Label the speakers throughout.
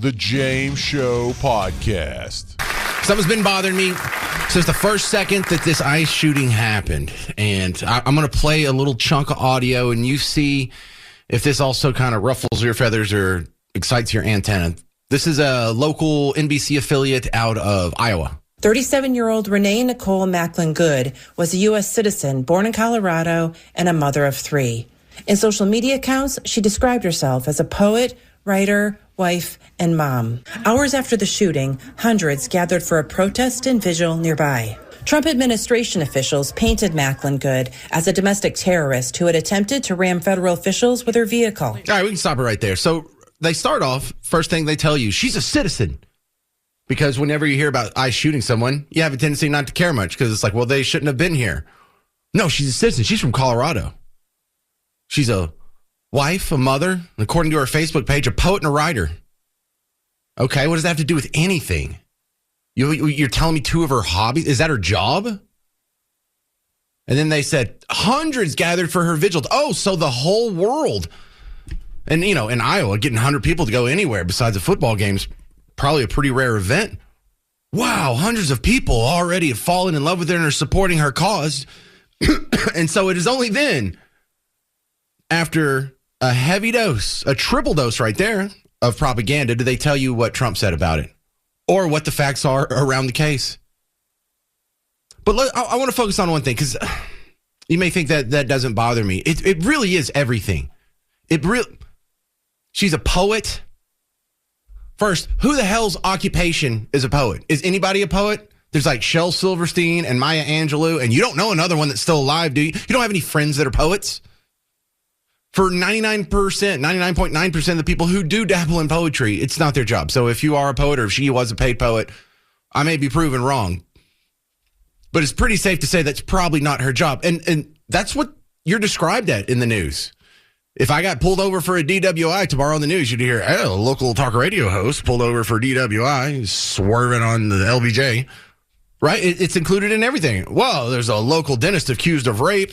Speaker 1: The James Show Podcast.
Speaker 2: Something's been bothering me since the first second that this ICE shooting happened. And I'm going to play a little chunk of audio, and you see if this also kind of ruffles your feathers or excites your antenna. This is a local NBC affiliate out of Iowa.
Speaker 3: 37-year-old Renee Nicole Macklin Good was a U.S. citizen born in Colorado and a mother of three. In social media accounts, she described herself as a poet, writer, wife, and mom. Hours after the shooting, hundreds gathered for a protest and vigil nearby. Trump administration officials painted Macklin Good as a domestic terrorist who had attempted to ram federal officials with her vehicle.
Speaker 2: All right, we can stop it right there. So they start off, first thing they tell you, she's a citizen. Because whenever you hear about ICE shooting someone, you have a tendency not to care much because it's like, well, they shouldn't have been here. No, she's a citizen. She's from Colorado. She's a wife, a mother, and according to her Facebook page, a poet and a writer. Okay, what does that have to do with anything? You're telling me two of her hobbies? Is that her job? And then they said hundreds gathered for her vigil. Oh, so the whole world. And, you know, in Iowa, getting 100 people to go anywhere besides a football game's probably a pretty rare event. Wow, hundreds of people already have fallen in love with her and are supporting her cause. And so it is only then, after a heavy dose, a triple dose right there of propaganda, do they tell you what Trump said about it or what the facts are around the case. But I want to focus on one thing because you may think that doesn't bother me. It really is everything. She's a poet. First, who the hell's occupation is a poet? Is anybody a poet? There's like Shel Silverstein and Maya Angelou, and you don't know another one that's still alive, do you? You don't have any friends that are poets? For 99.9% of the people who do dabble in poetry, it's not their job. So if you are a poet or if she was a paid poet, I may be proven wrong. But it's pretty safe to say that's probably not her job. And that's what you're described at in the news. If I got pulled over for a DWI tomorrow in the news, you'd hear, a local talk radio host pulled over for DWI, swerving on the LBJ. Right? It's included in everything. Well, there's a local dentist accused of rape.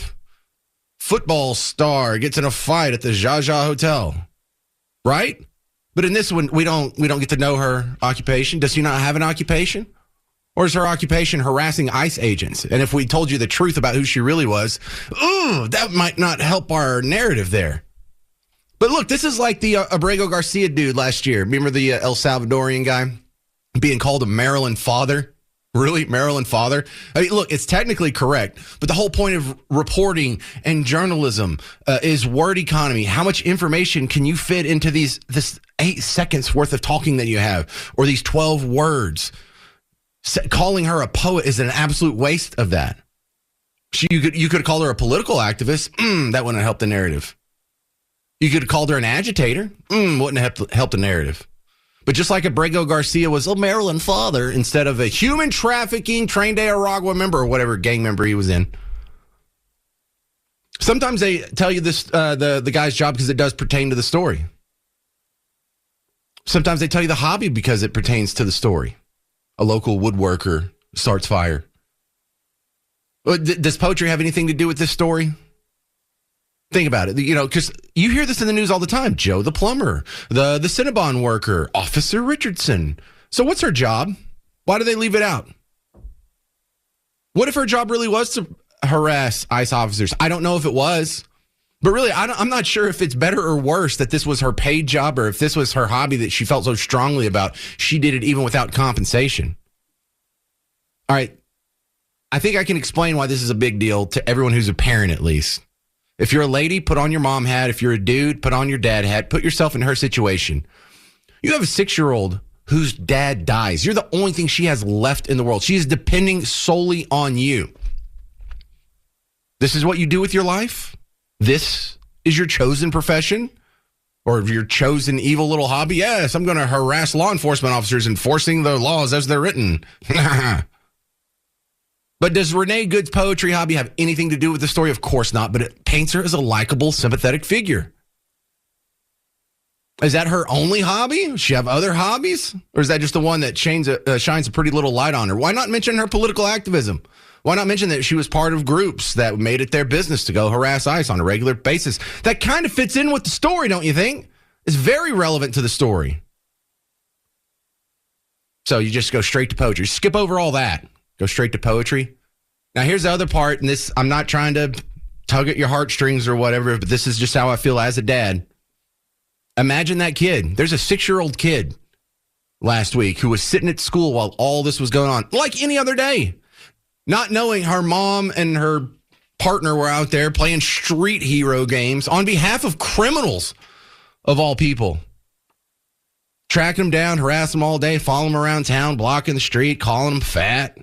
Speaker 2: Football star gets in a fight at the Zha Zha Hotel. Right? But in this one, we don't get to know her occupation. Does she not have an occupation? Or is her occupation harassing ICE agents? And if we told you the truth about who she really was, that might not help our narrative there. But look, this is like the Abrego Garcia dude last year. Remember the El Salvadorian guy being called a Maryland father? Really? Maryland father? I mean, look, it's technically correct, but the whole point of reporting and journalism is word economy. How much information can you fit into this 8 seconds worth of talking that you have, or these 12 words? Calling her a poet is an absolute waste of that. You could call her a political activist. That wouldn't have helped the narrative. You could have called her an agitator. Wouldn't have helped the narrative. But just like Abrego Garcia was a Maryland father instead of a human trafficking Tren de Aragua member or whatever gang member he was in. Sometimes they tell you this the guy's job because it does pertain to the story. Sometimes they tell you the hobby because it pertains to the story. A local woodworker starts fire. Does poetry have anything to do with this story? Think about it, because you hear this in the news all the time. Joe the plumber, the Cinnabon worker, Officer Richardson. So what's her job? Why do they leave it out? What if her job really was to harass ICE officers? I don't know if it was. But really, I'm not sure if it's better or worse that this was her paid job or if this was her hobby that she felt so strongly about. She did it even without compensation. All right. I think I can explain why this is a big deal to everyone who's a parent, at least. If you're a lady, put on your mom hat. If you're a dude, put on your dad hat. Put yourself in her situation. You have a 6-year-old whose dad dies. You're the only thing she has left in the world. She is depending solely on you. This is what you do with your life? This is your chosen profession? Or your chosen evil little hobby? Yes, I'm going to harass law enforcement officers enforcing the laws as they're written. But does Renee Good's poetry hobby have anything to do with the story? Of course not, but it paints her as a likable, sympathetic figure. Is that her only hobby? Does she have other hobbies? Or is that just the one that shines a pretty little light on her? Why not mention her political activism? Why not mention that she was part of groups that made it their business to go harass ICE on a regular basis? That kind of fits in with the story, don't you think? It's very relevant to the story. So you just go straight to poetry. Skip over all that. Go straight to poetry. Now, here's the other part, and this, I'm not trying to tug at your heartstrings or whatever, but this is just how I feel as a dad. Imagine that kid. There's a 6-year-old kid last week who was sitting at school while all this was going on, like any other day, not knowing her mom and her partner were out there playing street hero games on behalf of criminals, of all people. Tracking them down, harassing them all day, following them around town, blocking the street, calling them fat,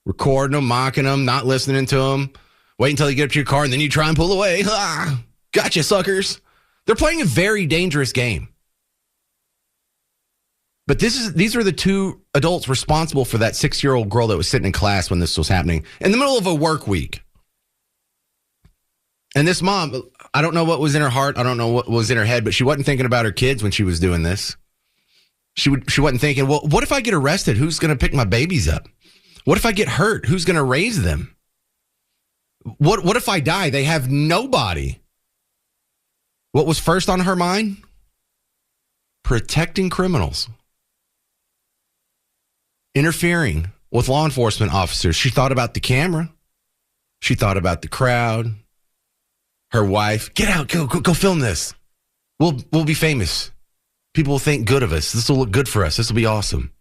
Speaker 2: recording them, mocking them, not listening to them. Wait until you get up to your car, and then you try and pull away. Ah, gotcha, suckers. They're playing a very dangerous game. But these are the two adults responsible for that 6-year-old girl that was sitting in class when this was happening in the middle of a work week. And this mom, I don't know what was in her heart. I don't know what was in her head, but she wasn't thinking about her kids when she was doing this. She wasn't thinking, well, what if I get arrested? Who's going to pick my babies up? What if I get hurt? Who's going to raise them? What if I die? They have nobody. What was first on her mind? Protecting criminals. Interfering with law enforcement officers. She thought about the camera. She thought about the crowd. Her wife. Get out. Go film this. We'll be famous. People will think good of us. This will look good for us. This will be awesome.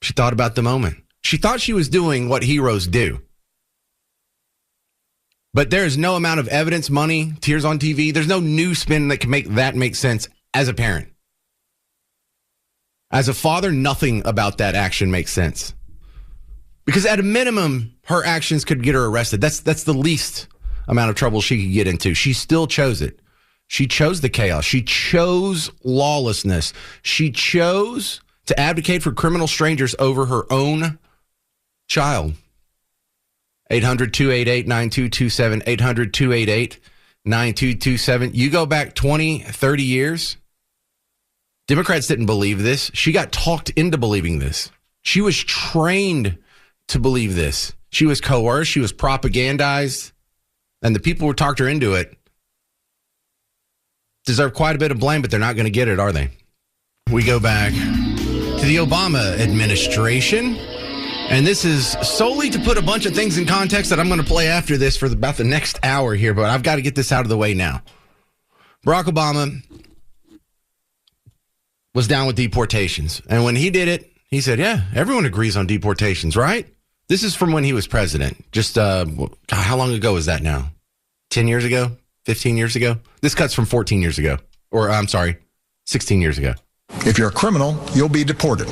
Speaker 2: She thought about the moment. She thought she was doing what heroes do. But there is no amount of evidence, money, tears on TV. There's no new spin that can make that make sense as a parent. As a father, nothing about that action makes sense. Because at a minimum, her actions could get her arrested. That's the least amount of trouble she could get into. She still chose it. She chose the chaos. She chose lawlessness. She chose to advocate for criminal strangers over her own child. 800-288-9227, 800-288-9227. You go back 20, 30 years, Democrats didn't believe this. She got talked into believing this. She was trained to believe this. She was coerced. She was propagandized. And the people who talked her into it deserve quite a bit of blame, but they're not going to get it, are they? We go back to the Obama administration. And this is solely to put a bunch of things in context that I'm going to play after this for about the next hour here, but I've got to get this out of the way now. Barack Obama was down with deportations. And when he did it, he said, yeah, everyone agrees on deportations, right? This is from when he was president. Just, how long ago is that now? 10 years ago? 15 years ago? This cuts from 14 years ago. Or, I'm sorry, 16 years ago.
Speaker 4: If you're a criminal, you'll be deported.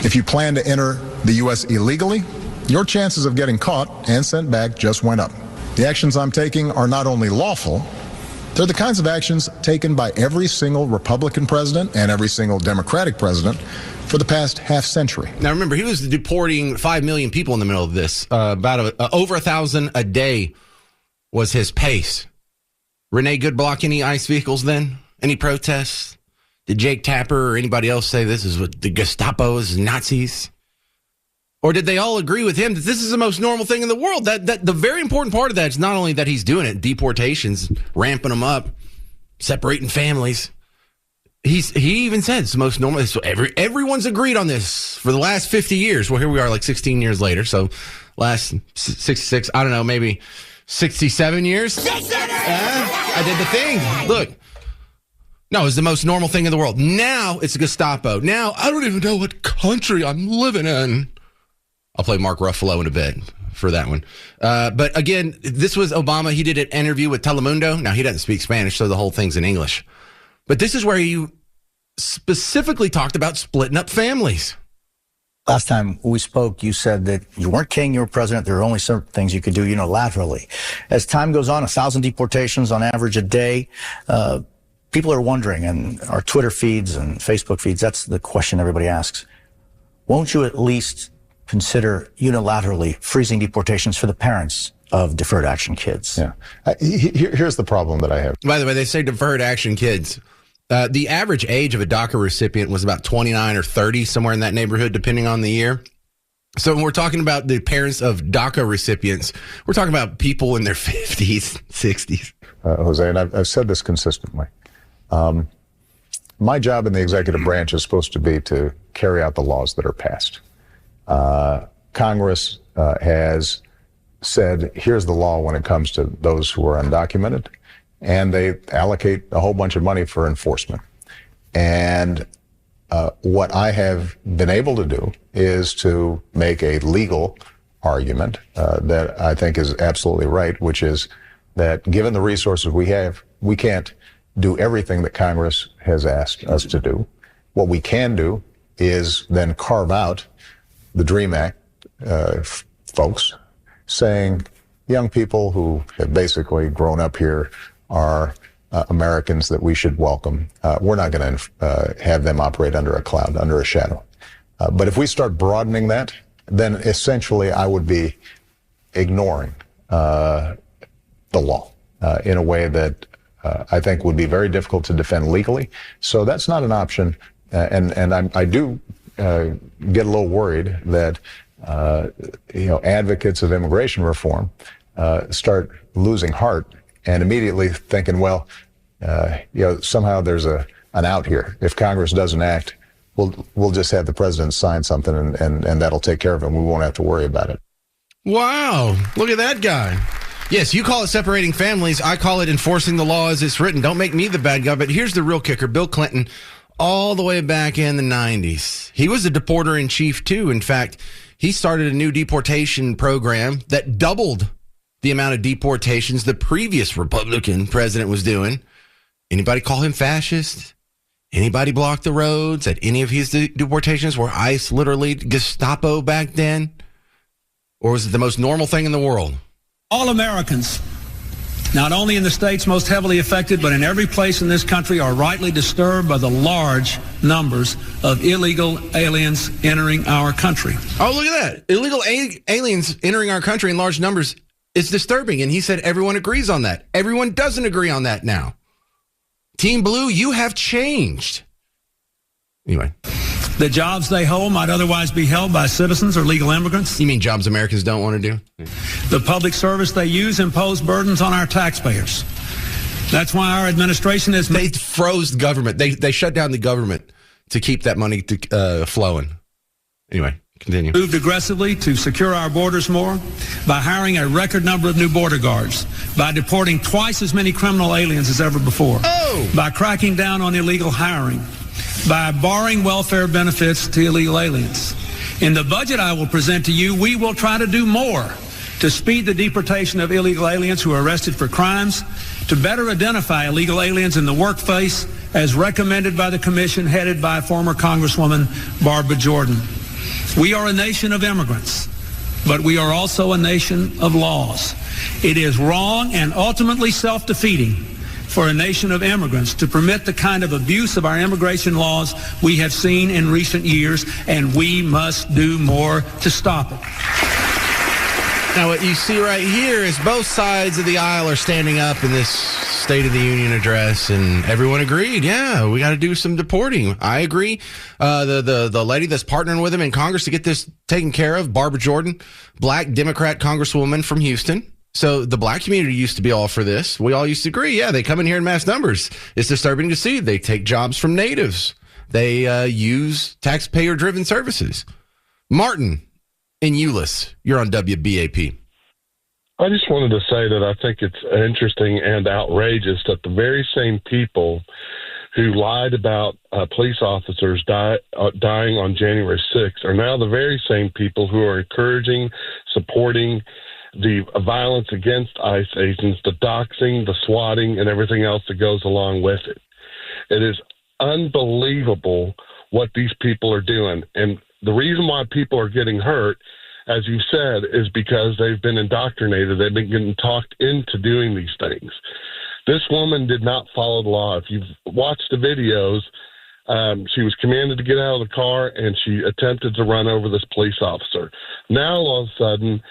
Speaker 4: If you plan to enter the U.S. illegally, your chances of getting caught and sent back just went up. The actions I'm taking are not only lawful, they're the kinds of actions taken by every single Republican president and every single Democratic president for the past half century.
Speaker 2: Now, remember, he was deporting 5 million people in the middle of this. Over 1,000 a day was his pace. Renee Good block any ICE vehicles then? Any protests? Did Jake Tapper or anybody else say this is what the Gestapo is, Nazis? Or did they all agree with him that this is the most normal thing in the world? That the very important part of that is not only that he's doing it, deportations, ramping them up, separating families. He even said it's the most normal. So everyone's agreed on this for the last 50 years. Well, here we are like 16 years later. So last 66, I don't know, maybe 67 years. I did the thing. Look. No, it's the most normal thing in the world. Now it's Gestapo. Now I don't even know what country I'm living in. I'll play Mark Ruffalo in a bit for that one. But again, this was Obama. He did an interview with Telemundo. Now, he doesn't speak Spanish, so the whole thing's in English. But this is where he specifically talked about splitting up families.
Speaker 5: Last time we spoke, you said that you weren't king, you were president. There were only certain things you could do unilaterally. As time goes on, 1,000 deportations on average a day. People are wondering, and our Twitter feeds and Facebook feeds, that's the question everybody asks. Won't you at least consider unilaterally freezing deportations for the parents of deferred action kids?
Speaker 6: Yeah. Here's the problem that I have.
Speaker 2: By the way, they say deferred action kids. The average age of a DACA recipient was about 29 or 30, somewhere in that neighborhood, depending on the year. So when we're talking about the parents of DACA recipients, we're talking about people in their 50s, 60s.
Speaker 6: Jose, and I've said this consistently. my job in the executive branch is supposed to be to carry out the laws that are passed. Congress has said, here's the law when it comes to those who are undocumented, and they allocate a whole bunch of money for enforcement. And what I have been able to do is to make a legal argument that I think is absolutely right, which is that given the resources we have, we can't do everything that Congress has asked us to do. What we can do is then carve out the DREAM Act folks, saying young people who have basically grown up here are Americans that we should welcome. We're not going to have them operate under a cloud, under a shadow. But if we start broadening that, then essentially I would be ignoring the law in a way that I think would be very difficult to defend legally. So that's not an option. And I do get a little worried that advocates of immigration reform start losing heart and immediately thinking, well, somehow there's an out here. If Congress doesn't act, we'll just have the president sign something and that'll take care of it. And we won't have to worry about it.
Speaker 2: Wow. Look at that guy. Yes, you call it separating families. I call it enforcing the law as it's written. Don't make me the bad guy. But here's the real kicker. Bill Clinton, all the way back in the 90s, he was a deporter in chief, too. In fact, he started a new deportation program that doubled the amount of deportations the previous Republican president was doing. Anybody call him fascist? Anybody block the roads at any of his deportations? Were ICE literally Gestapo back then? Or was it the most normal thing in the world?
Speaker 7: All Americans, not only in the states most heavily affected, but in every place in this country, are rightly disturbed by the large numbers of illegal aliens entering our country.
Speaker 2: Oh, look at that. Illegal aliens entering our country in large numbers is disturbing. And he said everyone agrees on that. Everyone doesn't agree on that now. Team Blue, you have changed. Anyway.
Speaker 7: The jobs they hold might otherwise be held by citizens or legal immigrants.
Speaker 2: You mean jobs Americans don't want to do?
Speaker 7: The public service they use impose burdens on our taxpayers. That's why our administration is...
Speaker 2: They froze the government. They shut down the government to keep that money flowing. Anyway, continue.
Speaker 7: Moved aggressively to secure our borders more by hiring a record number of new border guards, by deporting twice as many criminal aliens as ever before, by cracking down on illegal hiring, by barring welfare benefits to illegal aliens. In the budget I will present to you, we will try to do more to speed the deportation of illegal aliens who are arrested for crimes, to better identify illegal aliens in the workplace as recommended by the commission headed by former Congresswoman Barbara Jordan. We are a nation of immigrants, but we are also a nation of laws. It is wrong and ultimately self-defeating for a nation of immigrants to permit the kind of abuse of our immigration laws we have seen in recent years, and we must do more to stop it.
Speaker 2: Now, what you see right here is both sides of the aisle are standing up in this State of the Union address, and everyone agreed, yeah, we got to do some deporting. I agree. The lady that's partnering with him in Congress to get this taken care of, Barbara Jordan, black Democrat congresswoman from Houston. So the black community used to be all for this. We all used to agree, yeah, they come in here in mass numbers. It's disturbing to see. They take jobs from natives. They use taxpayer-driven services. Martin in Euless, you're on WBAP.
Speaker 8: I just wanted to say that I think it's interesting and outrageous that the very same people who lied about police officers dying on January 6th are now the very same people who are encouraging, supporting the violence against ICE agents, the doxing, the swatting, and everything else that goes along with it. It is unbelievable what these people are doing. And the reason why people are getting hurt, as you said, is because they've been indoctrinated. They've been getting talked into doing these things. This woman did not follow the law. If you've watched the videos, she was commanded to get out of the car, and she attempted to run over this police officer. Now, all of a sudden,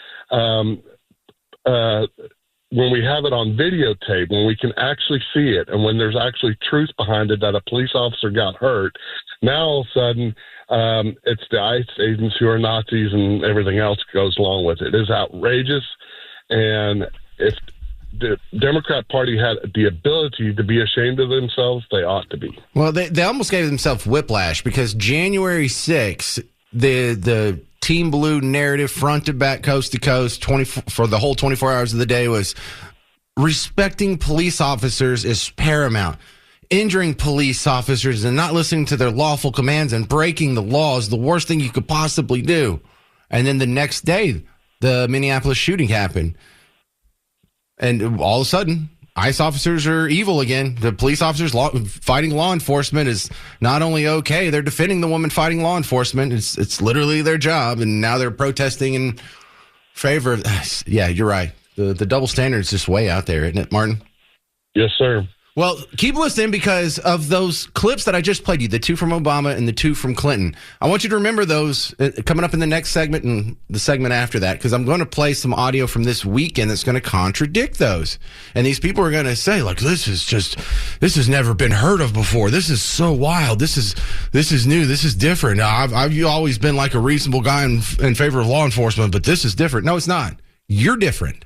Speaker 8: when we have it on videotape, when we can actually see it, and when there's actually truth behind it that a police officer got hurt, now all of a sudden it's the ICE agents who are Nazis and everything else goes along with it. It is outrageous, and if the Democrat Party had the ability to be ashamed of themselves, they ought to be.
Speaker 2: Well, they almost gave themselves whiplash because January 6th, the Team Blue narrative, front to back, coast to coast, for the whole 24 hours of the day was respecting police officers is paramount. Injuring police officers and not listening to their lawful commands and breaking the law is the worst thing you could possibly do. And then the next day, the Minneapolis shooting happened. And all of a sudden, ICE officers are evil again. The police officers fighting law enforcement is not only okay, they're defending the woman fighting law enforcement. It's literally their job. And now they're protesting in favor of. Yeah, you're right. The double standard is just way out there, isn't it, Martin?
Speaker 8: Yes, sir.
Speaker 2: Well, keep listening because of those clips that I just played you, the 2 from Obama and the 2 from Clinton. I want you to remember those coming up in the next segment and the segment after that, because I'm going to play some audio from this weekend that's going to contradict those. And these people are going to say, like, this has never been heard of before. This is so wild. This is new. This is different. I've always been like a reasonable guy in favor of law enforcement, but this is different. No, it's not. You're different.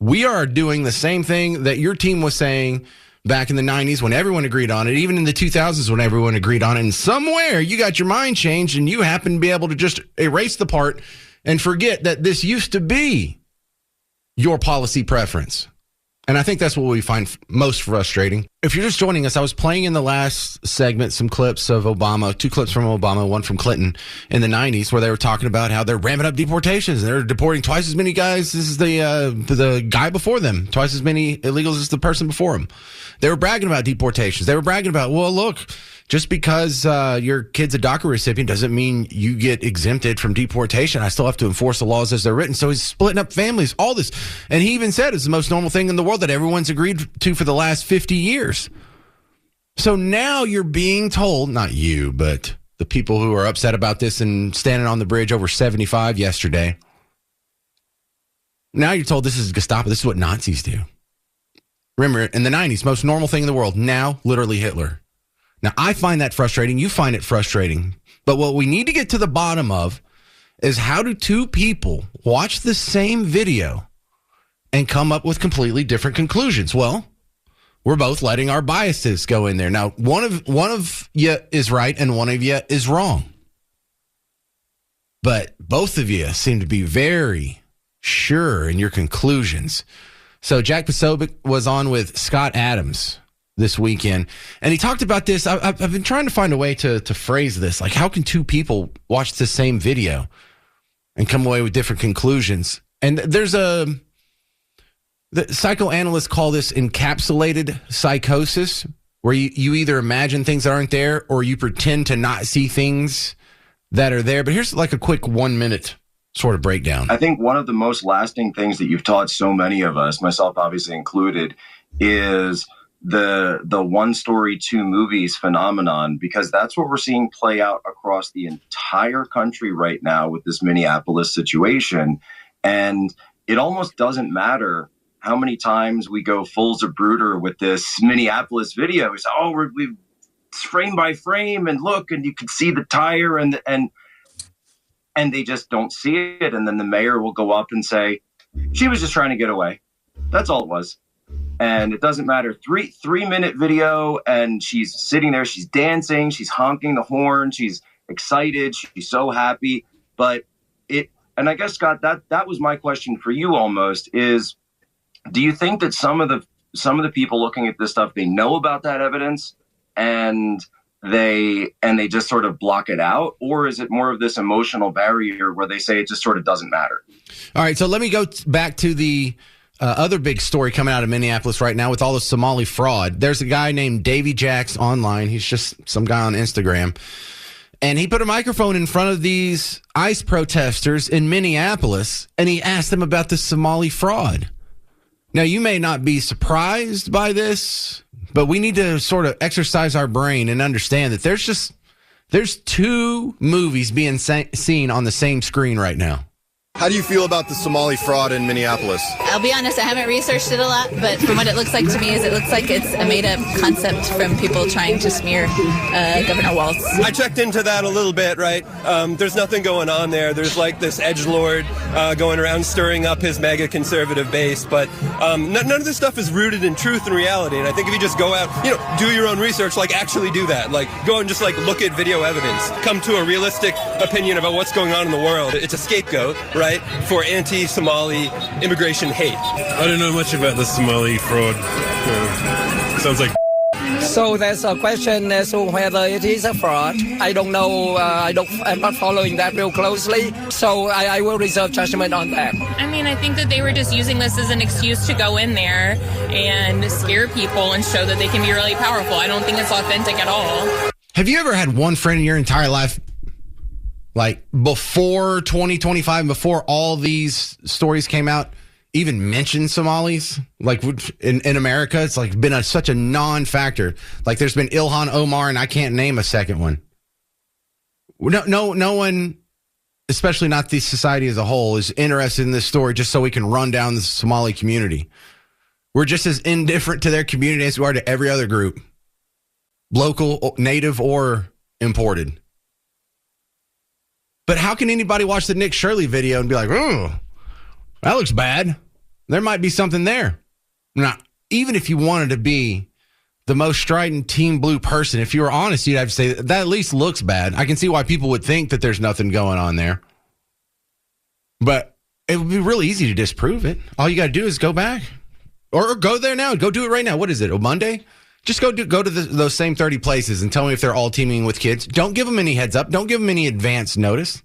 Speaker 2: We are doing the same thing that your team was saying back in the 90s when everyone agreed on it, even in the 2000s when everyone agreed on it. And somewhere you got your mind changed and you happen to be able to just erase the part and forget that this used to be your policy preference. And I think that's what we find most frustrating. If you're just joining us, I was playing in the last segment some clips of Obama, 2 clips from Obama, 1 from Clinton in the 90s, where they were talking about how they're ramping up deportations. They're deporting twice as many guys as the guy before them, twice as many illegals as the person before him. They were bragging about deportations. They were bragging about, well, look, just because your kid's a DACA recipient doesn't mean you get exempted from deportation. I still have to enforce the laws as they're written. So he's splitting up families, all this. And he even said it's the most normal thing in the world that everyone's agreed to for the last 50 years. So now you're being told, not you, but the people who are upset about this and standing on the bridge over 75 yesterday. Now you're told this is Gestapo. This is what Nazis do. Remember, in the 90s, most normal thing in the world. Now, literally Hitler. Now, I find that frustrating. You find it frustrating. But what we need to get to the bottom of is how do 2 people watch the same video and come up with completely different conclusions? Well, we're both letting our biases go in there. Now, one of you is right and one of you is wrong. But both of you seem to be very sure in your conclusions. So Jack Posobiec was on with Scott Adams this weekend, and he talked about this. I've been trying to find a way to phrase this. Like, how can 2 people watch the same video and come away with different conclusions? And there's the psychoanalysts call this encapsulated psychosis, where you either imagine things that aren't there or you pretend to not see things that are there. But here's like a quick 1 minute sort of breakdown.
Speaker 9: I think one of the most lasting things that you've taught so many of us, myself obviously included, is the 1 story, 2 movies phenomenon, because that's what we're seeing play out across the entire country right now with this Minneapolis situation. And it almost doesn't matter how many times we go full Zapruder with this Minneapolis video. We say, we've frame by frame and look, and you can see the tire and they just don't see it. And then the mayor will go up and say, she was just trying to get away. That's all it was. And it doesn't matter. 3-minute video, and she's sitting there, she's dancing, she's honking the horn, she's excited, she's so happy. But and I guess, Scott, that was my question for you almost, is do you think that some of the people looking at this stuff, they know about that evidence and they just sort of block it out? Or is it more of this emotional barrier where they say it just sort of doesn't matter?
Speaker 2: All right, so let me go back to the other big story coming out of Minneapolis right now with all the Somali fraud. There's a guy named Davy Jacks online. He's just some guy on Instagram. And he put a microphone in front of these ICE protesters in Minneapolis, and he asked them about the Somali fraud. Now, you may not be surprised by this, but we need to sort of exercise our brain and understand that there's 2 movies being seen on the same screen right now.
Speaker 10: How do you feel about the Somali fraud in Minneapolis?
Speaker 11: I'll be honest, I haven't researched it a lot, but from what it looks like to me is it looks like it's a made-up concept from people trying to smear Governor Walz.
Speaker 12: I checked into that a little bit, right? There's nothing going on there. There's like this edgelord going around stirring up his mega conservative base, but none of this stuff is rooted in truth and reality. And I think if you just go out, do your own research, like actually do that. Like go and just like look at video evidence, come to a realistic opinion about what's going on in the world. It's a scapegoat, right, for anti-Somali immigration hate.
Speaker 13: I don't know much about the Somali fraud. Sounds like.
Speaker 14: So there's a question as to whether it is a fraud. I don't know. I'm not following that real closely. So I will reserve judgment on that.
Speaker 15: I mean, I think that they were just using this as an excuse to go in there and scare people and show that they can be really powerful. I don't think it's authentic at all.
Speaker 2: Have you ever had one friend in your entire life, like before 2025, before all these stories came out, even mention Somalis? Like in America, it's like been such a non-factor. Like there's been Ilhan Omar, and I can't name a second one. No one, especially not the society as a whole, is interested in this story just so we can run down the Somali community. We're just as indifferent to their community as we are to every other group, local, native, or imported. But how can anybody watch the Nick Shirley video and be like, oh, that looks bad? There might be something there. Now, even if you wanted to be the most strident Team Blue person, if you were honest, you'd have to say that at least looks bad. I can see why people would think that there's nothing going on there. But it would be really easy to disprove it. All you got to do is go back. Or go there now. Go do it right now. What is it, a Monday? Just go to those same 30 places and tell me if they're all teaming with kids. Don't give them any heads up. Don't give them any advance notice.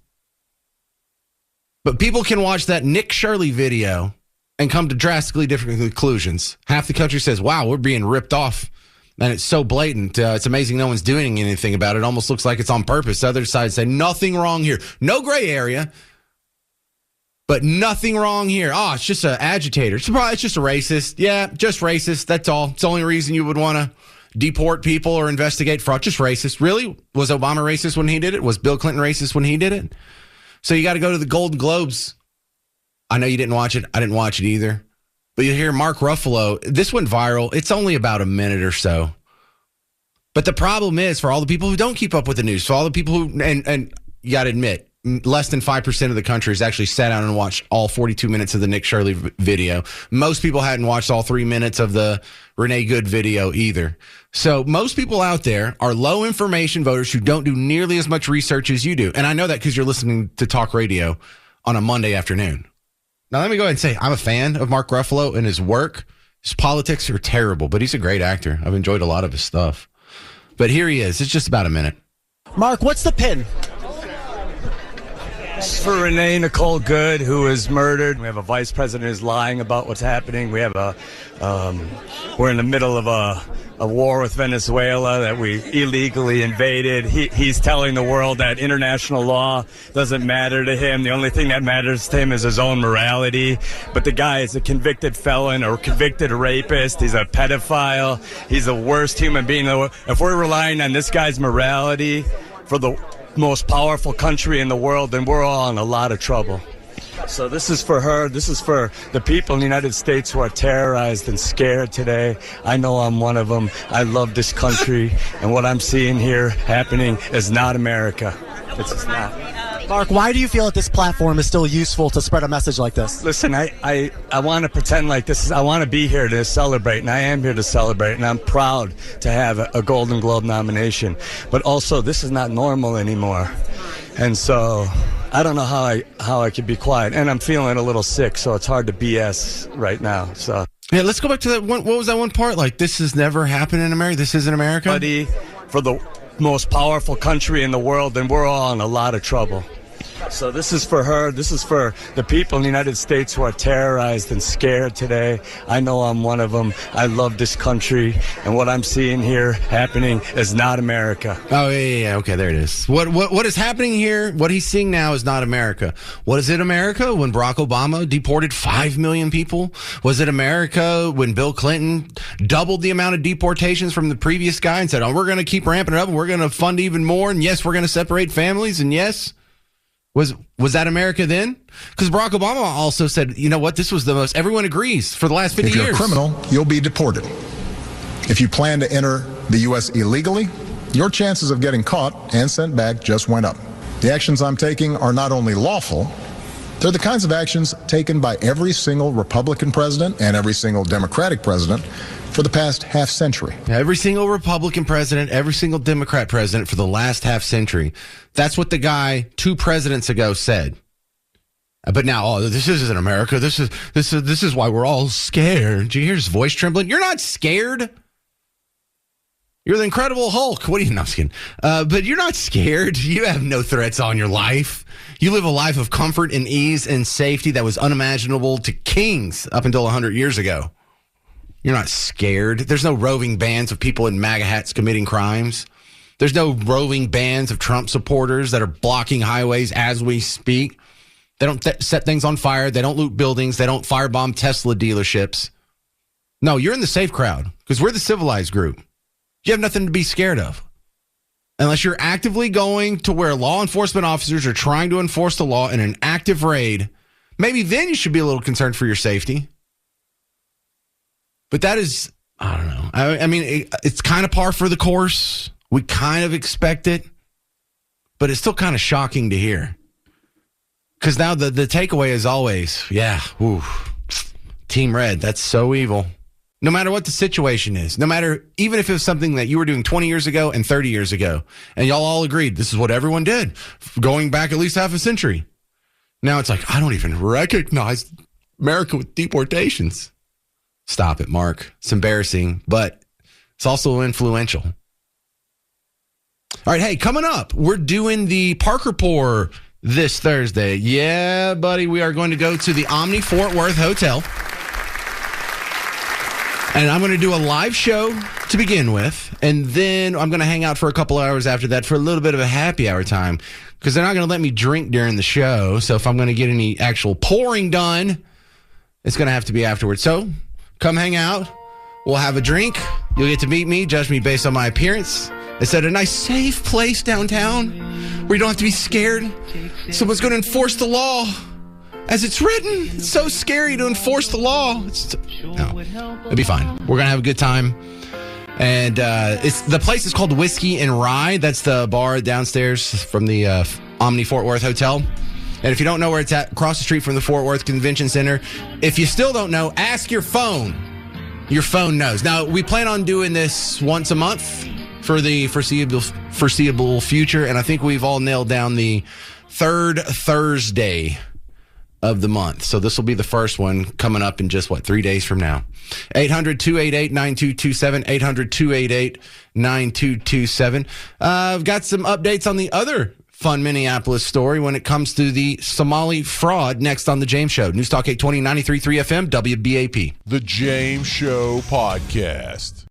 Speaker 2: But people can watch that Nick Shirley video and come to drastically different conclusions. Half the country says, wow, we're being ripped off. And it's so blatant. It's amazing no one's doing anything about it. It almost looks like it's on purpose. The other side say, nothing wrong here. No gray area, but nothing wrong here. Oh, it's just an agitator. It's just a racist. Yeah, just racist. That's all. It's the only reason you would want to deport people or investigate fraud. Just racist. Really? Was Obama racist when he did it? Was Bill Clinton racist when he did it? So you got to go to the Golden Globes. I know you didn't watch it. I didn't watch it either. But you hear Mark Ruffalo. This went viral. It's only about a minute or so. But the problem is for all the people who don't keep up with the news, for all the people who, and you got to admit, less than 5% of the country has actually sat down and watched all 42 minutes of the Nick Shirley video. Most people hadn't watched all 3 minutes of the Renee Good video either. So most people out there are low information voters who don't do nearly as much research as you do. And I know that because you're listening to talk radio on a Monday afternoon. Now, let me go ahead and say I'm a fan of Mark Ruffalo and his work. His politics are terrible, but he's a great actor. I've enjoyed a lot of his stuff. But here he is. It's just about a minute.
Speaker 16: Mark, what's the pin?
Speaker 17: For Renee Nicole Good, who was murdered. We have a vice president who's lying about what's happening. We have we're in the middle of a war with Venezuela that we illegally invaded. He's telling the world that international law doesn't matter to him. The only thing that matters to him is his own morality. But the guy is a convicted felon or convicted rapist. He's a pedophile. He's the worst human being. If we're relying on this guy's morality for the most powerful country in the world, then we're all in a lot of trouble. So this is for her. This is for the people in the United States who are terrorized and scared today. I know I'm one of them. I love this country, and what I'm seeing here happening is not America. It's just not.
Speaker 16: Mark, why do you feel that this platform is still useful to spread a message like this?
Speaker 17: Listen, I want to pretend like this is, I want to be here to celebrate, and I am here to celebrate, and I'm proud to have a Golden Globe nomination. But also, this is not normal anymore. And so I don't know how I could be quiet. And I'm feeling a little sick, so it's hard to BS right now. So
Speaker 2: yeah, let's go back to that one. What was that one part? Like, this has never happened in America? This isn't America?
Speaker 17: Buddy, for the most powerful country in the world, then we're all in a lot of trouble. So this is for her. This is for the people in the United States who are terrorized and scared today. I know I'm one of them. I love this country, and what I'm seeing here happening is not America.
Speaker 2: Oh, yeah. Okay, there it is. What is happening here, what he's seeing now is not America. Was it America when Barack Obama deported 5 million people? Was it America when Bill Clinton doubled the amount of deportations from the previous guy and said, oh, we're going to keep ramping it up, and we're going to fund even more, and yes, we're going to separate families, and yes, Was that America then? Because Barack Obama also said, you know what, this was the most, everyone agrees, for the last 50 years.
Speaker 4: If you're a criminal, you'll be deported. If you plan to enter the U.S. illegally, your chances of getting caught and sent back just went up. The actions I'm taking are not only lawful, they're the kinds of actions taken by every single Republican president and every single Democratic president for the past half century.
Speaker 2: Every single Republican president, every single Democrat president for the last half century. That's what the guy 2 presidents ago said. But now, this isn't America. This is why we're all scared. Did you hear his voice trembling? You're not scared. You're the Incredible Hulk. What are you? No, I'm just kidding. But you're not scared. You have no threats on your life. You live a life of comfort and ease and safety that was unimaginable to kings up until 100 years ago. You're not scared. There's no roving bands of people in MAGA hats committing crimes. There's no roving bands of Trump supporters that are blocking highways as we speak. They don't set things on fire. They don't loot buildings. They don't firebomb Tesla dealerships. No, you're in the safe crowd because we're the civilized group. You have nothing to be scared of. Unless you're actively going to where law enforcement officers are trying to enforce the law in an active raid, maybe then you should be a little concerned for your safety. But that is, I don't know. I mean, it's kind of par for the course. We kind of expect it, but it's still kind of shocking to hear. Because now the takeaway is always, Team Red, that's so evil. No matter what the situation is, no matter, even if it was something that you were doing 20 years ago and 30 years ago, and y'all all agreed this is what everyone did, going back at least half a century. Now it's like, I don't even recognize America with deportations. Stop it, Mark. It's embarrassing, but it's also influential. All right, hey, coming up, we're doing the Park Report this Thursday. Yeah, buddy, we are going to go to the Omni Fort Worth Hotel. And I'm going to do a live show to begin with, and then I'm going to hang out for a couple hours after that for a little bit of a happy hour time, because they're not going to let me drink during the show. So if I'm going to get any actual pouring done, it's going to have to be afterwards. So come hang out. We'll have a drink. You'll get to meet me, judge me based on my appearance. It's at a nice, safe place downtown where you don't have to be scared. Someone's going to enforce the law. As it's written, it's so scary to enforce the law. No, it'll be fine. We're going to have a good time. And the place is called Whiskey and Rye. That's the bar downstairs from the Omni Fort Worth Hotel. And if you don't know where it's at, across the street from the Fort Worth Convention Center. If you still don't know, ask your phone. Your phone knows. Now, we plan on doing this once a month for the foreseeable future. And I think we've all nailed down the third Thursday of the month. So this will be the first one coming up in just 3 days from now. 800-288-9227, 800-288-9227. I've got some updates on the other fun Minneapolis story when it comes to the Somali fraud next on The James Show. News Talk 820, 93.3 FM, WBAP.
Speaker 1: The James Show Podcast.